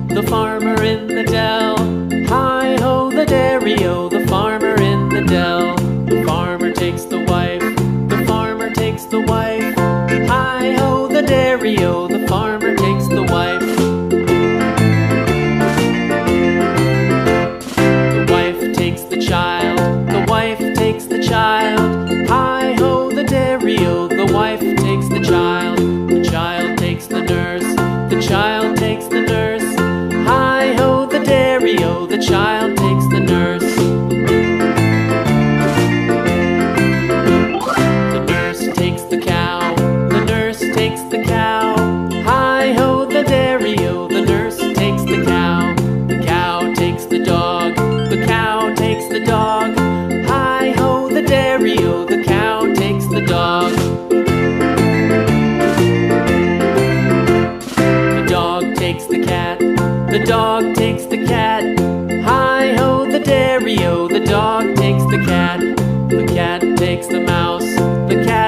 The farmer in the dell. Hi-ho, the dairy-o, the farmer in the dell. The farmer takes the wife, the farmer takes the wife. Hi-ho, the dairy-o, the farmer takes the wife. The wife takes the child, the wife takes the child. Hi-ho, the dairy-o, the wife takes the child. The child takes the nurse, the child takes the nurse. Hi-ho, the dairy-o, the child takes the nurse. The nurse takes the cow, the nurse takes the cow. Hi-ho, the dairy-o, the nurse takes the cow. The cow takes the dog, the cow takes the dog. Hi-ho, the dairy-o, the cow takes the dog. The dog takes the cat, the dog takes the cat. Hi-ho, the dairy-o, the dog takes the cat. The cat takes the mouse, the cat